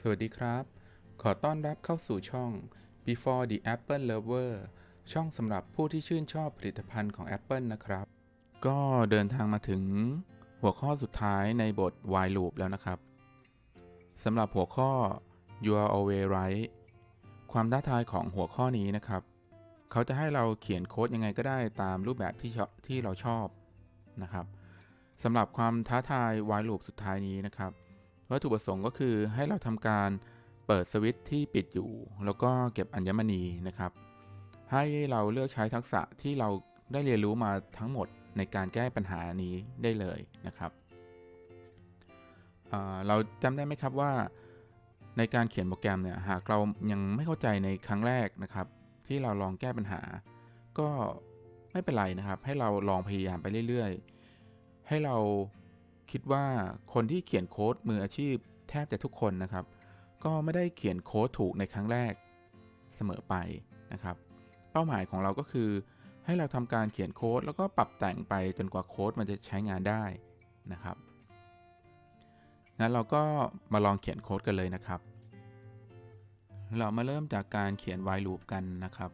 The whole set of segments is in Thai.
สวัสดีครับ ขอต้อนรับเข้าสู่ช่อง Before the Apple Lover ช่องสำหรับผู้ที่ชื่นชอบผลิตภัณฑ์ของ Apple นะครับ ก็เดินทางมาถึงหัวข้อสุดท้ายในบท while loop แล้วนะครับ สำหรับหัวข้อ You are always right ความท้าทายของหัวข้อนี้นะครับ เขาจะให้เราเขียนโค้ดยังไงก็ได้ตามรูปแบบที่เราชอบนะครับสำหรับความท้าทาย while loop สุดท้ายนี้นะครับวัตถุประสงค์ก็คือให้เราทำการเปิดสวิตช์ที่ปิดอยู่แล้วก็เก็บอัญมณีนะครับให้เราเลือกใช้ทักษะที่เราได้เรียนรู้มาทั้งหมดในการแก้ปัญหานี้ได้เลยนะครับเราจำได้ไหมครับว่าในการเขียนโปรแกรมเนี่ยหากเรายังไม่เข้าใจในครั้งแรกนะครับที่เราลองแก้ปัญหาก็ไม่เป็นไรนะครับให้เราลองพยายามไปเรื่อยๆให้เราคิดว่าคนที่เขียนโค้ดมืออาชีพแทบจะทุกคนนะครับก็ไม่ได้เขียนโค้ดถูกในครั้งแรกเสมอไปนะครับเป้าหมายของเราก็คือให้เราทำการเขียนโค้ดแล้วก็ปรับแต่งไปจนกว่าโค้ดมันจะใช้งานได้นะครับงั้นเราก็มาลองเขียนโค้ดกันเลยนะครับเรามาเริ่มจากการเขียน while loop กันนะครับ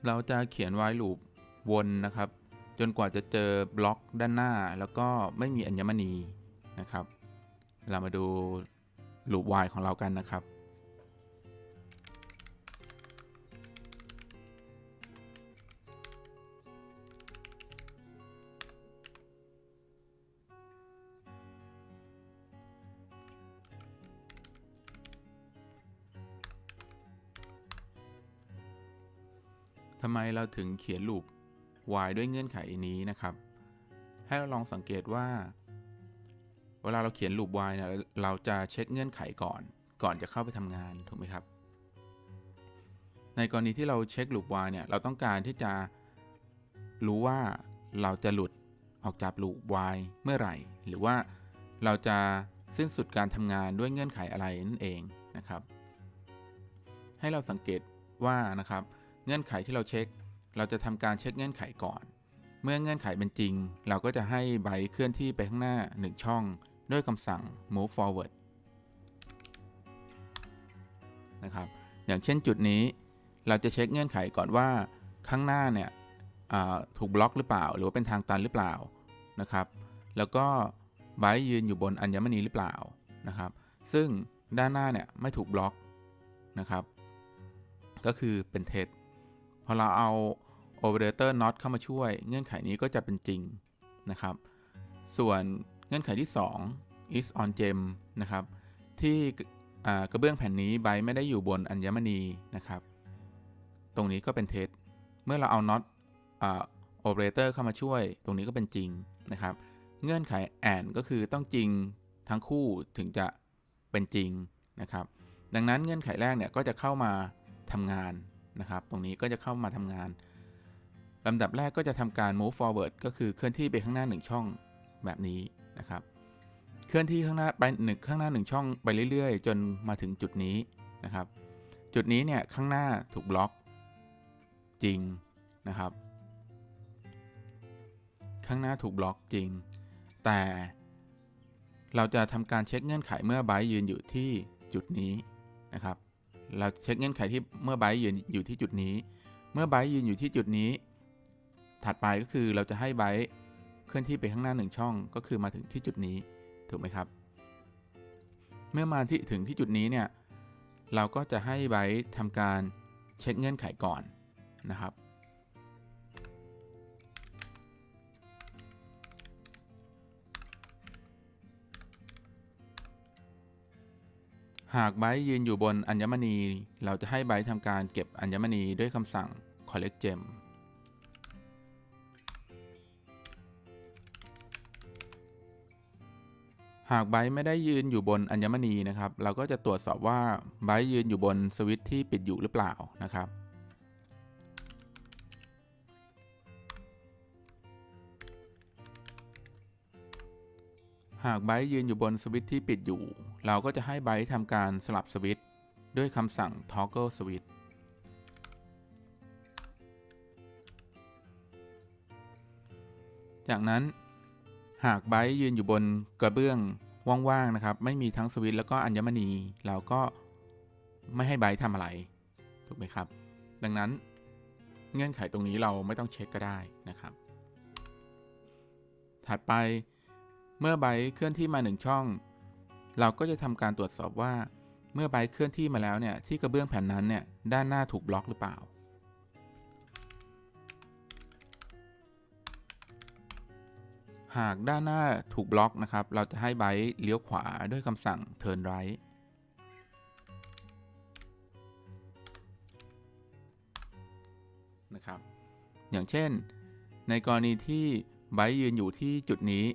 เราจะเขียน while loop วนนะครับจนกว่าจะเจอบล็อกด้านหน้าแล้วก็ไม่มีอัญมณีนะครับเรามาดู loop while ของเรากันนะครับทำไมเราถึงเขียน loop while ด้วยเงื่อนไขนี้นะครับให้เราลองสังเกตว่าเวลาเราเขียน loop while เนี่ยเราจะเช็คเงื่อนไขก่อนจะเข้าไปทำงานถูกไหมครับในกรณีที่เราเช็ค loop while เนี่ยเราต้องการที่จะรู้ว่าเราจะหลุดออกจาก loop while เมื่อไหร่หรือว่าเราจะสิ้นสุดการทำงานด้วยเงื่อนไขอะไรนั่นเองนะครับให้เราสังเกตว่านะครับเงื่อนไขที่เราเช็คเราจะทำการเช็คเงื่อนไขก่อนเมื่อเงื่อนไขเป็นจริงเราก็จะให้ไบต์เคลื่อนที่ไปข้างหน้า1ช่องด้วยคำสั่ง move forward นะครับอย่างเช่นจุดนี้เราจะเช็คเงื่อนไขก่อนว่าข้างหน้าเนี่ยถูกบล็อกหรือเปล่าหรือว่าเป็นทางตันหรือเปล่านะครับแล้วก็ไบต์ยืนอยู่บนอัญมณีหรือเปล่านะครับซึ่งด้านหน้าเนี่ยไม่ถูกบล็อกนะครับก็คือเป็นเท็จพอเราเอา operator not เข้ามาช่วยเงื่อนไขนี้ก็จะเป็นจริงนะครับส่วนเงื่อนไขที่2 is on gem นะครับที่กระเบื้องแผ่นนี้ไบต์ไม่ได้อยู่บนอัญมณีนะครับตรงนี้ก็เป็นเท็จเมื่อเราเอา not operator เข้ามาช่วยตรงนี้ก็เป็นจริงนะครับเงื่อนไข and ก็คือต้องจริงทั้งคู่ถึงจะเป็นจริงนะครับดังนั้นเงื่อนไขแรกเนี่ยก็จะเข้ามาทำงานนะครับตรงนี้ก็จะเข้ามาทำงานลำดับแรกก็จะทำการ move forward ก็คือเคลื่อนที่ไปข้างหน้า1ช่องแบบนี้นะครับเคลื่อนที่ข้างหน้าไปข้างหน้า1ช่องไปเรื่อยๆจนมาถึงจุดนี้นะครับจุดนี้เนี่ยข้างหน้าถูกบล็อกจริงนะครับข้างหน้าถูกบล็อกจริงแต่เราจะทำการเช็คเงื่อนไขเมื่อไบต์ยืนอยู่ที่จุดนี้นะครับเราเช็คเงื่อนไขที่เมื่อไบต์ยืนอยู่ที่จุดนี้เมื่อไบต์ยืนอยู่ที่จุดนี้ถัดไปก็คือเราจะให้ไบต์เคลื่อนที่ไปข้างหน้า1ช่องก็คือมาถึงที่จุดนี้ถูกไหมครับเมื่อมาถึงที่จุดนี้เนี่ยเราก็จะให้ไบต์ทำการเช็คเงื่อนไขก่อนนะครับหากไบต์ยืนอยู่บนอัญมณีเราจะให้ไบต์ทำการเก็บอัญมณีด้วยคำสั่ง collect gem หากไบต์ไม่ได้ยืนอยู่บนอัญมณีนะครับเราก็จะตรวจสอบว่าไบต์ยืนอยู่บนสวิตช์ที่ปิดอยู่หรือเปล่านะครับหากไบต์ยืนอยู่บนสวิตช์ที่ปิดอยู่เราก็จะให้ไบต์ทำการสลับสวิตช์ ด้วยคำสั่ง toggle switch จากนั้นหากไบต์ยืนอยู่บนกระเบื้องว่างๆนะครับไม่มีทั้งสวิตช์แล้วก็อัญมณีเราก็ไม่ให้ไบต์ทำอะไรถูกไหมครับดังนั้นเงื่อนไขตรงนี้เราไม่ต้องเช็คก็ได้นะครับถัดไปเมื่อไบต์เคลื่อนที่มา1ช่องเราก็จะทำการตรวจสอบว่าเมื่อไบต์เคลื่อนที่มาแล้วเนี่ยที่กระเบื้องแผ่นนั้นเนี่ยด้านหน้าถูกบล็อกหรือเปล่าหากด้านหน้าถูกบล็อกนะครับเราจะให้ไบต์เลี้ยวขวาด้วยคำสั่ง turn right นะครับอย่างเช่นในกรณีที่ไบต์ยืนอยู่ที่จุดนี้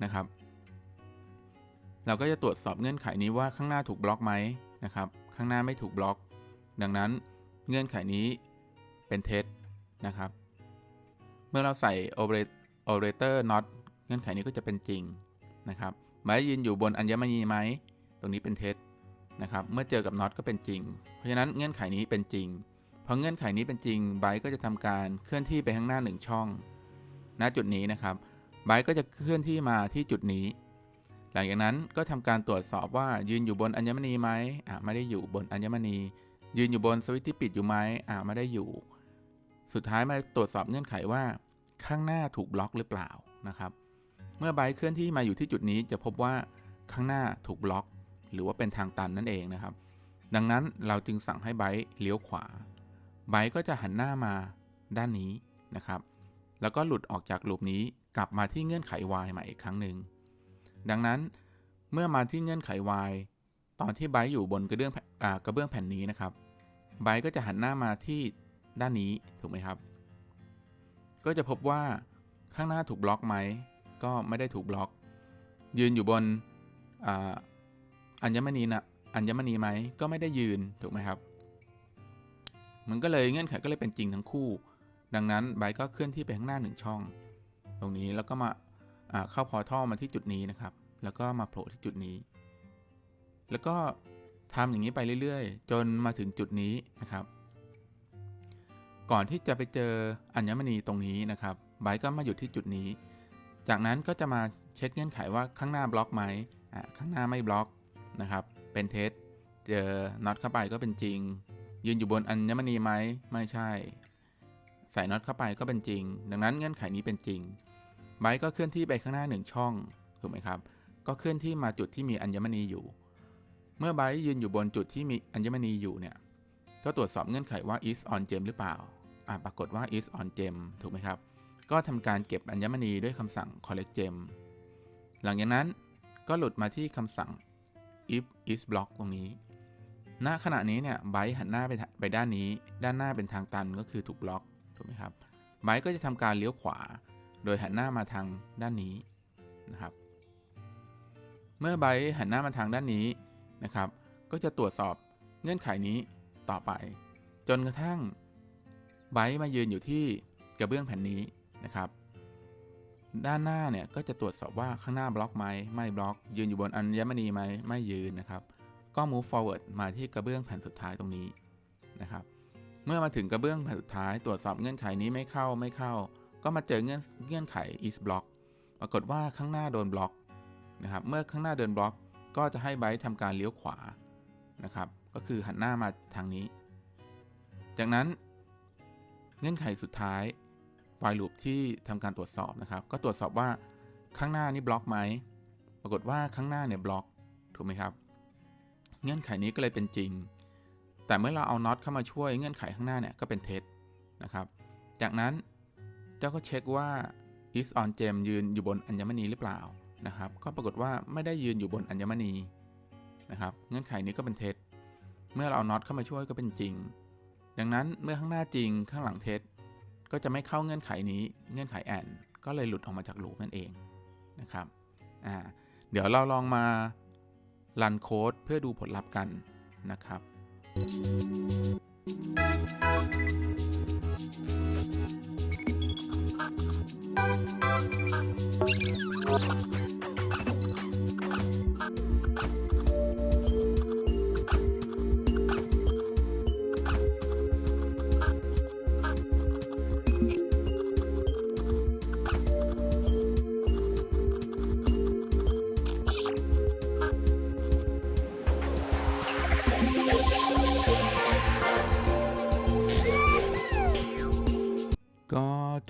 นะครับเราก็จะตรวจสอบเงื่อนไขนี้ว่าข้างหน้าถูกบล็อกไหมนะครับข้างหน้าไม่ถูกบล็อกดังนั้นเงื่อนไขนี้เป็นเท็จนะครับเมื่อเราใส่ operator not เงื่อนไขนี้ก็จะเป็นจริงนะครับไบต์ยืนอยู่บนอัญมณีไหมตรงนี้เป็นเท็จนะครับเมื่อเจอกับ not ก็เป็นจริงเพราะฉะนั้นเงื่อนไขนี้เป็นจริงพอเงื่อนไขนี้เป็นจริงไบต์ก็จะทำการเคลื่อนที่ไปข้างหน้า1ช่องณจุดนี้นะครับไบต์ก็จะเคลื่อนที่มาที่จุดนี้หลังจากนั้นก็ทำการตรวจสอบว่ายืนอยู่บนอัญมณีไหมไม่ได้อยู่บนอัญมณียืนอยู่บนสวิตช์ที่ปิดอยู่ไหมไม่ได้อยู่สุดท้ายมาตรวจสอบเงื่อนไขว่าข้างหน้าถูกบล็อกหรือเปล่านะครับเมื่อไบต์เคลื่อนที่มาอยู่ที่จุดนี้จะพบว่าข้างหน้าถูกบล็อกหรือว่าเป็นทางตันนั่นเองนะครับดังนั้นเราจึงสั่งให้ไบต์เลี้ยวขวาไบต์ก็จะหันหน้ามาด้านนี้นะครับแล้วก็หลุดออกจากลูปนี้กลับมาที่เงื่อนไข y ใหม่อีกครั้งหนึ่งดังนั้นเมื่อมาที่เงื่อนไข y ตอนที่ไบต์อยู่บนกระเบื้องแผ่นนี้นะครับไบต์ก็จะหันหน้ามาที่ด้านนี้ถูกไหมครับก็จะพบว่าข้างหน้าถูกบล็อกไหมก็ไม่ได้ถูกบล็อกยืนอยู่บนอัญมณีไหมก็ไม่ได้ยืนถูกไหมครับมันก็เลยเงื่อนไขก็เลยเป็นจริงทั้งคู่ดังนั้นไบต์ก็เคลื่อนที่ไปข้างหน้า1ช่องตรงนี้แล้วก็มาเข้าพอร์ทัลมาที่จุดนี้นะครับแล้วก็มาโผล่ที่จุดนี้แล้วก็ทำอย่างนี้ไปเรื่อยๆจนมาถึงจุดนี้นะครับก่อนที่จะไปเจออัญมณีตรงนี้นะครับไบต์ก็มาหยุดที่จุดนี้จากนั้นก็จะมาเช็คเงื่อนไขว่าข้างหน้าบล็อกไหมข้างหน้าไม่บล็อกนะครับเป็นเท็จเจอน็อตเข้าไปก็เป็นจริงยืนอยู่บนอัญมณีไหมไม่ใช่ใส่น็อตเข้าไปก็เป็นจริงดังนั้นเงื่อนไขนี้เป็นจริงไบต์ก็เคลื่อนที่ไปข้างหน้า1ช่องถูกไหมครับก็เคลื่อนที่มาจุดที่มีอัญมณีอยู่เมื่อไบต์ยืนอยู่บนจุดที่มีอัญมณีอยู่เนี่ยก็ตรวจสอบเงื่อนไขว่า is on gem หรือเปล่าปรากฏว่า is on gem ถูกไหมครับก็ทำการเก็บอัญมณีด้วยคำสั่ง collect gem หลังจากนั้นก็หลุดมาที่คำสั่ง if is block ตรงนี้ณขณะนี้เนี่ยไบต์หันหน้าไปด้านนี้ด้านหน้าเป็นทางตันก็คือถูกบล็อกถูกไหมครับไบต์ก็จะทำการเลี้ยวขวาโดยหันหน้ามาทางด้านนี้นะครับเมื่อไบต์หันหน้ามาทางด้านนี้นะครับก็จะตรวจสอบเงื่อนไขนี้ต่อไปจนกระทั่งไบต์มายืนอยู่ที่กระเบื้องแผ่นนี้นะครับด้านหน้าเนี่ยก็จะตรวจสอบว่าข้างหน้าบล็อกไหมไม่บล็อกยืนอยู่บนอัญมณีไหมไม่ยืนนะครับก็ move forward มาที่กระเบื้องแผ่นสุดท้ายตรงนี้นะครับเมื่อมาถึงกระเบื้องแผ่นสุดท้ายตรวจสอบเงื่อนไขนี้ไม่เข้าก็มาเจอเงื่อนไข is block ปรากฏว่าข้างหน้าโดนบล็อกนะครับเมื่อข้างหน้าโดนบล็อกก็จะให้ไบต์ทำการเลี้ยวขวานะครับก็คือหันหน้ามาทางนี้จากนั้นเงื่อนไขสุดท้าย while loop ที่ทำการตรวจสอบนะครับก็ตรวจสอบว่าข้างหน้านี้บล็อกไหมปรากฏว่าข้างหน้าเนี่ยบล็อกถูกไหมครับเงื่อนไขนี้ก็เลยเป็นจริงแต่เมื่อเราเอาน็อตเข้ามาช่วยเงื่อนไขข้างหน้าเนี่ยก็เป็นเท็จนะครับจากนั้นเจ้าก็เช็คว่า is on gem ยืนอยู่บนอัญมณีหรือเปล่านะครับก็ปรากฏว่าไม่ได้ยืนอยู่บนอัญมณีนะครับเงื่อนไขนี้ก็เป็นเท็จเมื่อเราเอาน็อตเข้ามาช่วยก็เป็นจริงดังนั้นเมื่อข้างหน้าจริงข้างหลังเท็จก็จะไม่เข้าเงื่อนไขนี้เงื่อนไขแอนก็เลยหลุดออกมาจากลูปนั่นเองนะครับเดี๋ยวเราลองมารันโค้ดเพื่อดูผลลัพธ์กันนะครับ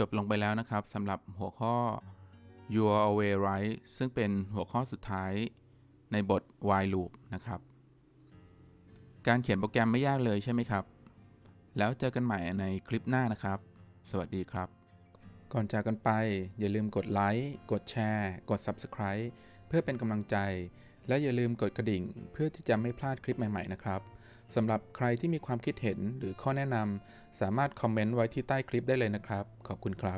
บลงไปแล้วนะครับสำหรับหัวข้อ You are always right ซึ่งเป็นหัวข้อสุดท้ายในบท while loop นะครับการเขียนโปรแกรมไม่ยากเลยใช่ไหมครับแล้วเจอกันใหม่ในคลิปหน้านะครับสวัสดีครับก่อนจากกันไปอย่าลืมกดไลค์กดแชร์กด Subscribe เพื่อเป็นกำลังใจและอย่าลืมกดกระดิ่งเพื่อที่จะไม่พลาดคลิปใหม่ๆนะครับสำหรับใครที่มีความคิดเห็นหรือข้อแนะนำสามารถคอมเมนต์ไว้ที่ใต้คลิปได้เลยนะครับขอบคุณครับ